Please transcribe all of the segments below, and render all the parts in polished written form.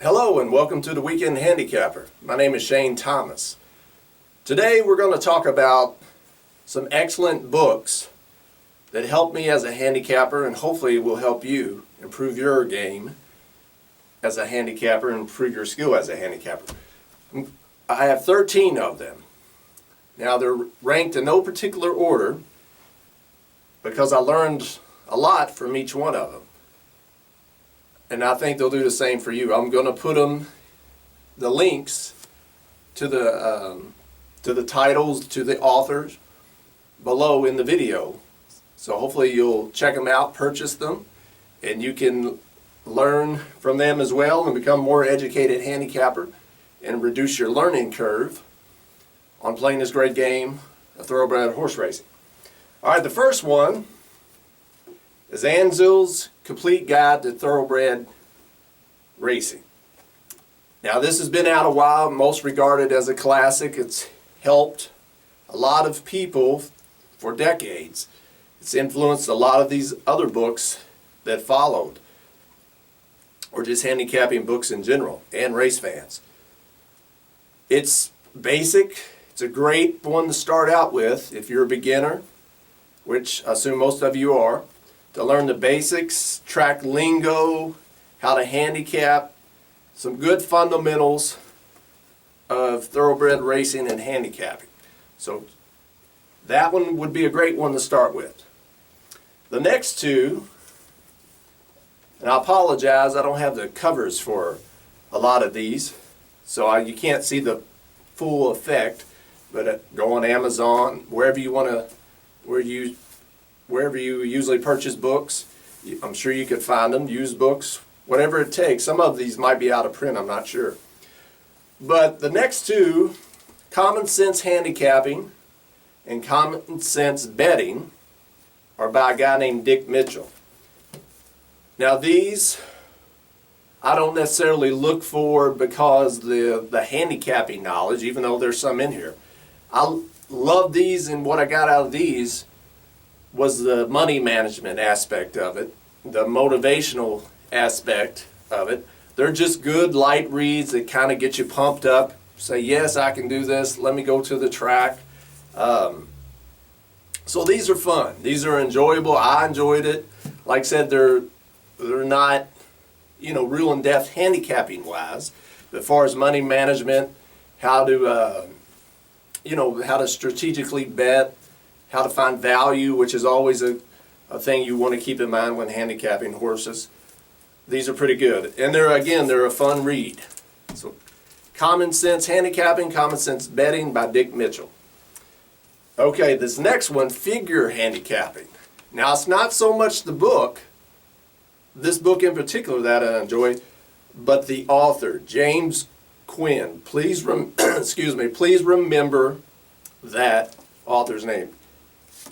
Hello and welcome to the Weekend Handicapper. My name is Shane Thomas. Today we're going to talk about some excellent books that help me as a handicapper and hopefully will help you improve your game as a handicapper and improve your skill as a handicapper. I have 13 of them. Now they're ranked in no particular order because I learned a lot from each one of them. And I think they'll do the same for you. I'm going to put the links to the titles, to the authors below in the video. So hopefully you'll check them out, purchase them, and you can learn from them as well and become a more educated handicapper and reduce your learning curve on playing this great game of thoroughbred horse racing. All right, the first one is Anzel's Complete Guide to Thoroughbred Racing. Now this has been out a while, most regarded as a classic. It's helped a lot of people for decades. It's influenced a lot of these other books that followed, or just handicapping books in general, and race fans. It's basic. It's a great one to start out with if you're a beginner, which I assume most of you are, to learn the basics, track lingo, how to handicap, some good fundamentals of thoroughbred racing and handicapping. So that one would be a great one to start with. The next two, and I apologize, I don't have the covers for a lot of these, so you can't see the full effect, but go on Amazon, wherever you want to, wherever you usually purchase books. I'm sure you could find them, used books, whatever it takes. Some of these might be out of print, I'm not sure. But the next two, Common Sense Handicapping and Common Sense Betting, are by a guy named Dick Mitchell. Now these, I don't necessarily look for because the handicapping knowledge, even though there's some in here. I love these, and what I got out of these was the money management aspect of it, the motivational aspect of it. They're just good light reads that kind of get you pumped up. Say, yes, I can do this. Let me go to the track. So these are fun. These are enjoyable. I enjoyed it. Like I said, they're not, real in-depth handicapping wise. But as far as money management, how to strategically bet, how to find value, which is always a thing you want to keep in mind when handicapping horses. These are pretty good. And they're a fun read. So Common Sense Handicapping, Common Sense Betting by Dick Mitchell. Okay, this next one, Figure Handicapping. Now it's not so much the book, this book in particular that I enjoy, but the author, James Quinn. Please please remember that author's name.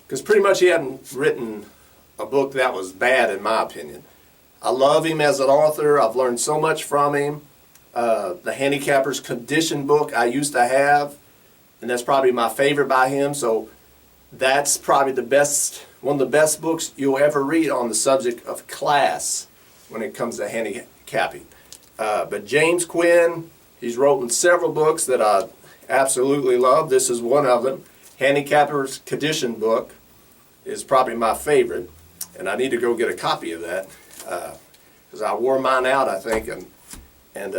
Because pretty much he hadn't written a book that was bad in my opinion. I love him as an author. I've learned so much from him. The Handicapper's Condition book I used to have, and that's probably my favorite by him. So that's probably one of the best books you'll ever read on the subject of class when it comes to handicapping. But James Quinn, he's written several books that I absolutely love. This is one of them. Handicapper's Condition book is probably my favorite, and I need to go get a copy of that because I wore mine out, I think, and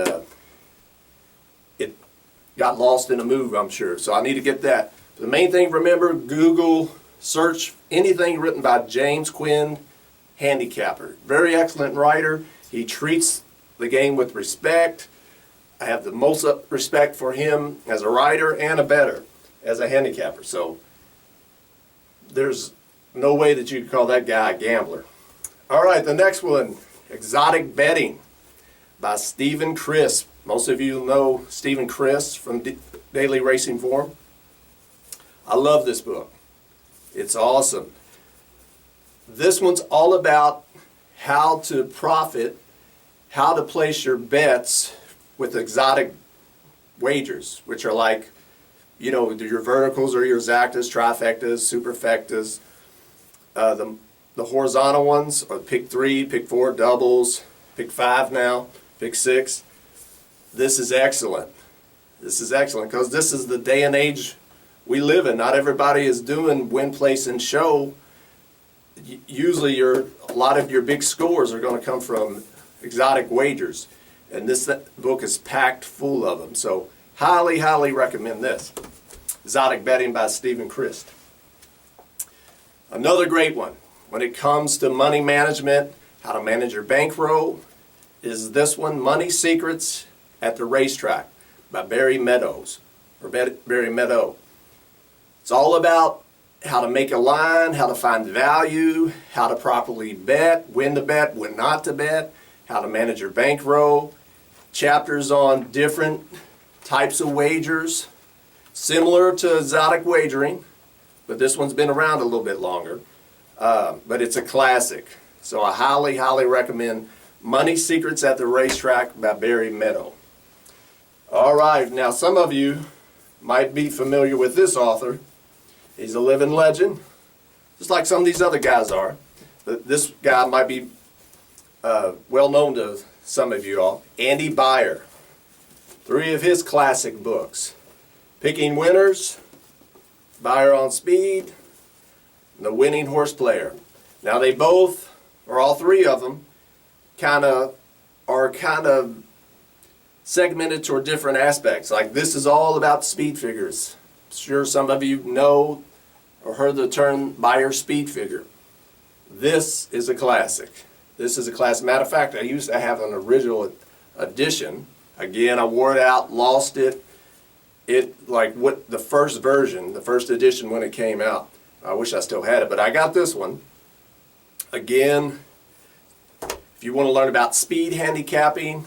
it got lost in a move, I'm sure. So I need to get that. The main thing, remember, Google, search anything written by James Quinn, Handicapper. Very excellent writer. He treats the game with respect. I have the most respect for him as a writer and a bettor as a handicapper. So there's no way that you could call that guy a gambler. All right, the next one, Exotic Betting by Stephen Crisp. Most of you know Stephen Crisp from Daily Racing Form. I love this book. It's awesome. This one's all about how to profit, how to place your bets with exotic wagers, which are like, your verticals or your exactas, trifectas, superfectas. The horizontal ones are pick 3, pick 4 doubles, pick 5 now, pick 6. This is excellent. This is excellent because this is the day and age we live in. Not everybody is doing win, place, and show. Usually a lot of your big scores are going to come from exotic wagers. And this book is packed full of them. So highly, highly recommend this. Exotic Betting by Stephen Christ. Another great one when it comes to money management, how to manage your bankroll, is this one, Money Secrets at the Racetrack by Barry Meadows, or Barry Meadow. It's all about how to make a line, how to find value, how to properly bet, when to bet, when not to bet, how to manage your bankroll, chapters on different types of wagers, similar to exotic wagering, but this one's been around a little bit longer, but it's a classic. So I highly, highly recommend Money Secrets at the Racetrack by Barry Meadow. All right, now some of you might be familiar with this author. He's a living legend, just like some of these other guys are. But this guy might be well known to some of you all. Andy Beyer. 3 of his classic books. Picking Winners, Beyer on Speed, and The Winning Horse Player. Now they both, or all 3 of them, are kind of segmented toward different aspects. Like this is all about speed figures. I'm sure some of you know or heard the term Beyer speed figure. This is a classic. This is a classic. Matter of fact, I used to have an original edition. Again, I wore it out, lost it. The first version, the first edition when it came out. I wish I still had it, but I got this one. Again, if you want to learn about speed handicapping,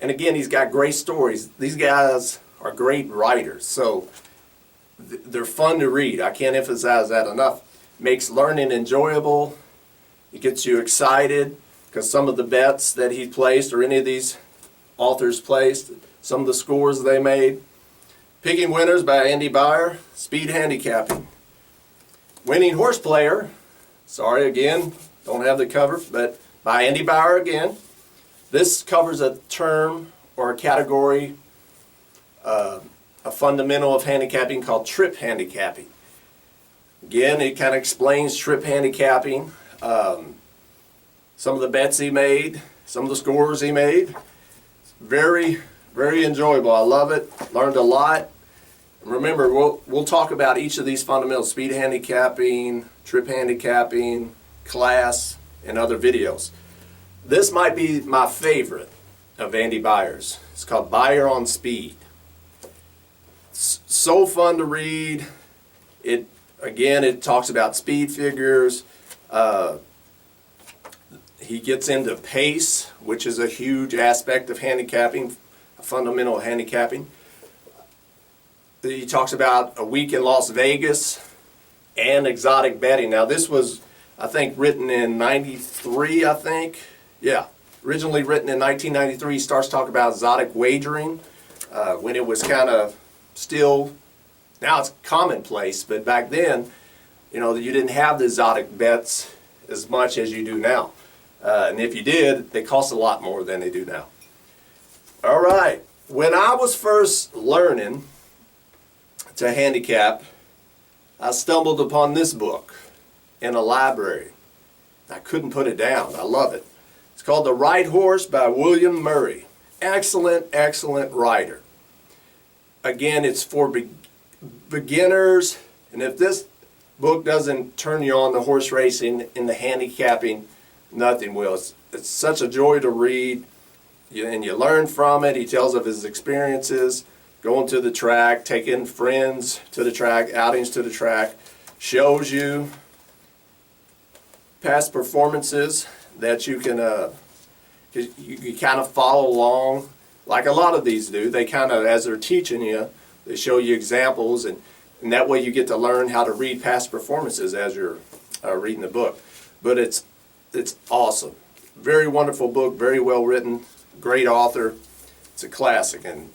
and again, he's got great stories. These guys are great writers, so they're fun to read. I can't emphasize that enough. Makes learning enjoyable. It gets you excited because some of the bets that he placed or any of these authors placed, some of the scores they made. Picking Winners by Andy Beyer, Speed Handicapping. Winning Horse Player, sorry again, don't have the cover, but by Andy Beyer again. This covers a term or a category, a fundamental of handicapping called trip handicapping. Again, it kind of explains trip handicapping, some of the bets he made, some of the scores he made. Very, very enjoyable. I love it. Learned a lot. And remember, we'll talk about each of these fundamentals: speed handicapping, trip handicapping, class, and other videos. This might be my favorite of Andy Beyer's. It's called Beyer on Speed. It's so fun to read. It talks about speed figures. He gets into pace, which is a huge aspect of handicapping, a fundamental handicapping. He talks about a week in Las Vegas and exotic betting. Now this was, I think, written in 93, I think. Yeah, originally written in 1993. He starts talking about exotic wagering when it was kind of still, now it's commonplace, but back then, you didn't have the exotic bets as much as you do now. And if you did, they cost a lot more than they do now. All right, when I was first learning to handicap, I stumbled upon this book in a library. I couldn't put it down. I love it. It's called The Right Horse by William Murray. Excellent, excellent writer. Again, it's for beginners, and if this book doesn't turn you on to horse racing and the handicapping, nothing will. It's such a joy to read, and you learn from it. He tells of his experiences, going to the track, taking friends to the track, outings to the track, shows you past performances that you can you kind of follow along, like a lot of these do. They kind of, as they're teaching you, they show you examples, and that way you get to learn how to read past performances as you're reading the book. But it's awesome. Very wonderful book, very well written, great author. It's a classic, and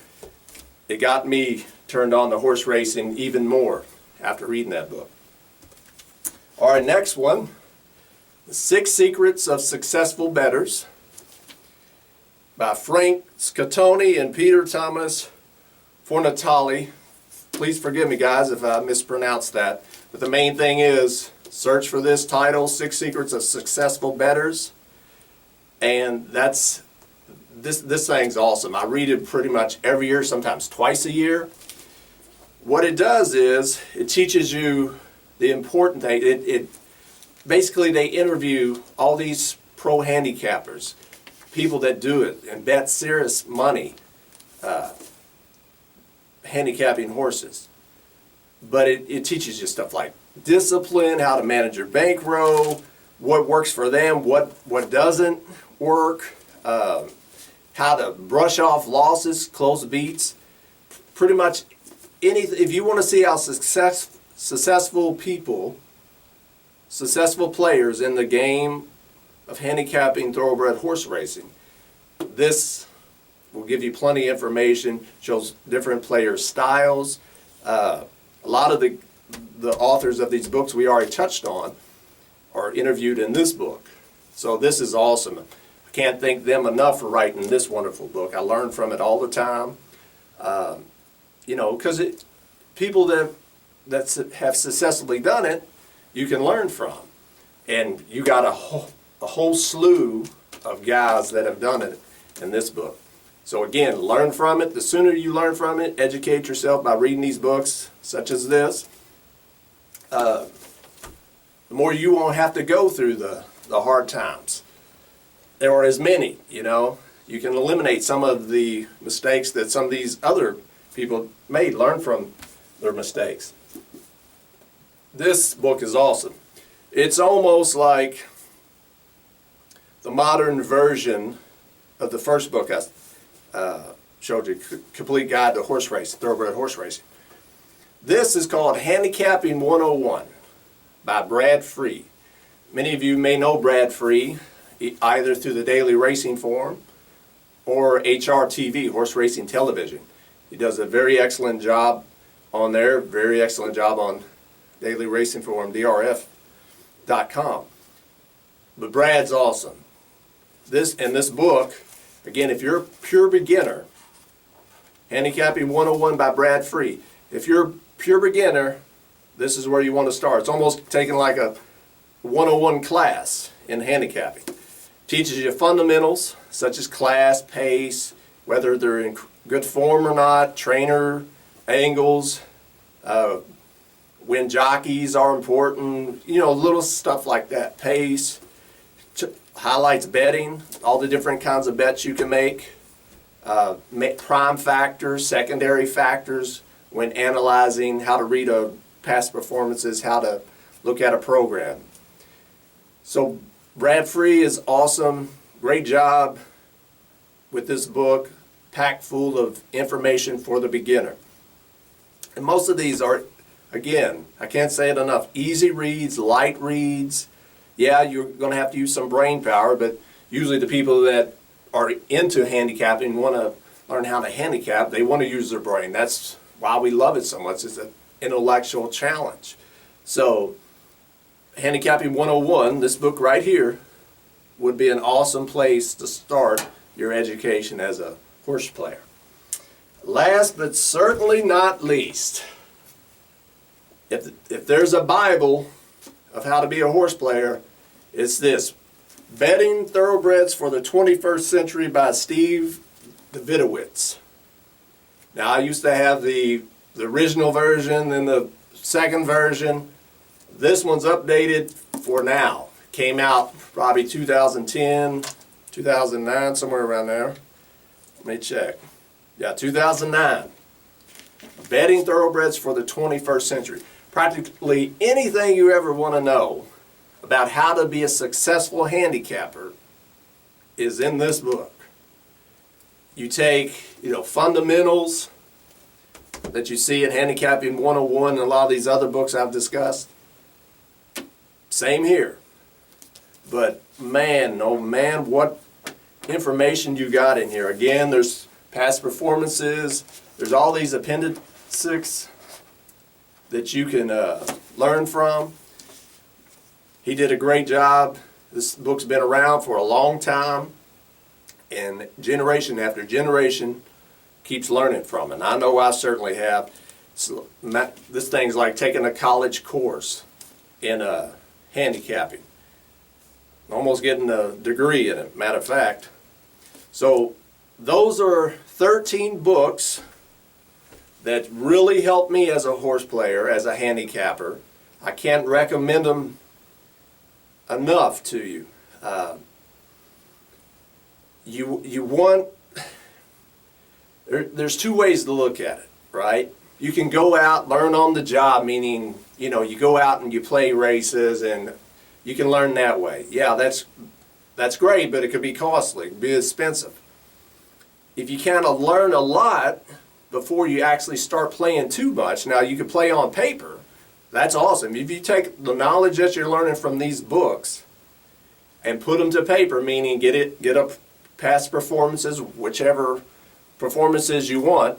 it got me turned on to horse racing even more after reading that book. All right, next one, The 6 Secrets of Successful Bettors by Frank Scatoni and Peter Thomas Fornatali. Please forgive me, guys, if I mispronounced that. But the main thing is, search for this title, 6 Secrets of Successful Bettors. And this thing's awesome. I read it pretty much every year, sometimes twice a year. What it does is, it teaches you the important thing. It basically, they interview all these pro handicappers, people that do it and bet serious money handicapping horses. But it teaches you stuff like discipline, how to manage your bankroll, what works for them, what doesn't work, how to brush off losses, close beats. Pretty much anything. If you want to see how successful players in the game of handicapping thoroughbred horse racing, this will give you plenty of information, shows different player styles. A lot of the authors of these books we already touched on are interviewed in this book. So this is awesome. I can't thank them enough for writing this wonderful book. I learn from it all the time. Because people that have successfully done it, you can learn from. And you got a whole slew of guys that have done it in this book. So again, learn from it. The sooner you learn from it, educate yourself by reading these books, such as this, the more you won't have to go through the hard times. There are as many, you can eliminate some of the mistakes that some of these other people made, learn from their mistakes. This book is awesome. It's almost like the modern version of the first book I showed you, Complete Guide to Horse Racing, Thoroughbred Horse Racing. This is called Handicapping 101 by Brad Free. Many of you may know Brad Free either through the Daily Racing Forum or HRTV, Horse Racing Television. He does a very excellent job on there, very excellent job on Daily Racing Forum, drf.com. But Brad's awesome. This book, again, if you're a pure beginner, Handicapping 101 by Brad Free. If you're a pure beginner, this is where you want to start. It's almost taking like a 101 class in handicapping. Teaches you fundamentals such as class, pace, whether they're in good form or not, trainer, angles, when jockeys are important, little stuff like that, pace. Highlights betting, all the different kinds of bets you can make, prime factors, secondary factors when analyzing how to read past performances, how to look at a program. So Brad Free is awesome. Great job with this book, packed full of information for the beginner. And most of these are, again, I can't say it enough, easy reads, light reads. Yeah, you're going to have to use some brain power, but usually the people that are into handicapping want to learn how to handicap. They want to use their brain. That's why we love it so much. It's an intellectual challenge. So, Handicapping 101, this book right here, would be an awesome place to start your education as a horse player. Last but certainly not least, if there's a Bible of how to be a horse player, it's this, Betting Thoroughbreds for the 21st Century by Steve Davidowitz. Now, I used to have the original version and the second version. This one's updated for now. Came out probably 2010, 2009, somewhere around there. Let me check. Yeah, 2009. Betting Thoroughbreds for the 21st Century. Practically anything you ever want to know about how to be a successful handicapper is in this book. You take, fundamentals that you see in Handicapping 101 and a lot of these other books I've discussed. Same here. But man, oh man, what information you got in here. Again, there's past performances. There's all these appendices that you can learn from. He did a great job. This book's been around for a long time. and generation after generation keeps learning from it. And I know I certainly have. So, this thing's like taking a college course in handicapping. Almost getting a degree in it, matter of fact. So those are 13 books that really helped me as a horse player, as a handicapper. I can't recommend them enough to you. You want, there's two ways to look at it, right? You can go out, learn on the job, meaning, you know, you go out and you play races and you can learn that way. Yeah, that's great, but it could be costly, it could be expensive. If you kind of learn a lot before you actually start playing too much, now you can play on paper. That's awesome. If you take the knowledge that you're learning from these books and put them to paper, meaning get up past performances, whichever performances you want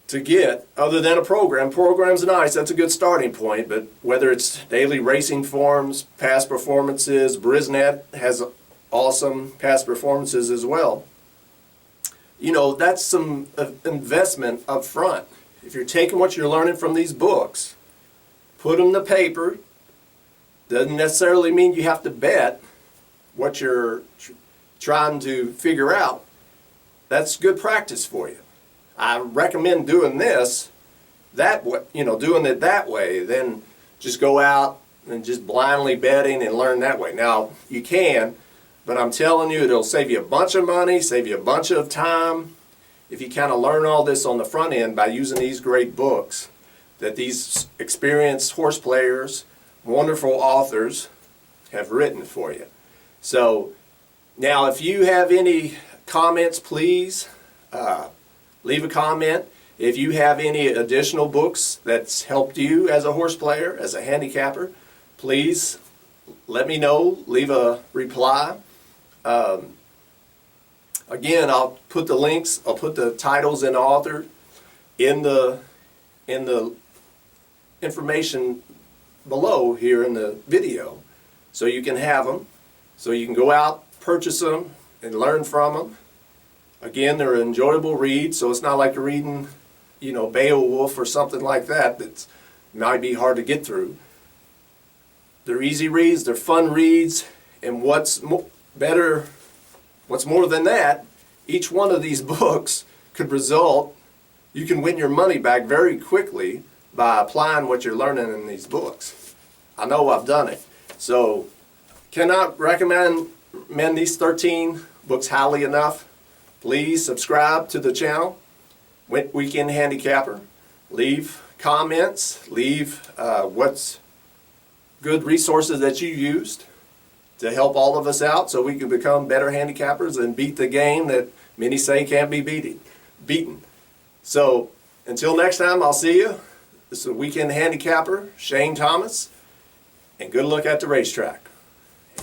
to get, other than a program. Program's nice, that's a good starting point, but whether it's daily racing forms, past performances, Brisnet has awesome past performances as well. You know, that's some investment up front. If you're taking what you're learning from these books, put them to paper. Doesn't necessarily mean you have to bet what you're trying to figure out. That's good practice for you. I recommend doing this that way, you know, doing it that way, then just go out and just blindly betting and learn that way. Now, you can, but I'm telling you, it'll save you a bunch of money, save you a bunch of time, if you kind of learn all this on the front end by using these great books that these experienced horse players, wonderful authors have written for you. So, now if you have any comments, please leave a comment. If you have any additional books that's helped you as a horse player, as a handicapper, please let me know. Leave a reply. Again, I'll put the links, I'll put the titles and the author in the information below here in the video, so you can have them, so you can go out, purchase them, and learn from them. Again, they're an enjoyable read, so it's not like you're reading, you know, Beowulf or something like that that might be hard to get through. They're easy reads, they're fun reads, and what's more than that, each one of these books could result, you can win your money back very quickly by applying what you're learning in these books. I know I've done it. So, cannot recommend these 13 books highly enough. Please subscribe to the channel, Weekend Handicapper. Leave comments, leave what's good resources that you used to help all of us out so we can become better handicappers and beat the game that many say can't be beaten. So, until next time, I'll see you. This is the Weekend Handicapper, Shane Thomas, and good luck at the racetrack.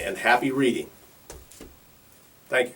And happy reading. Thank you.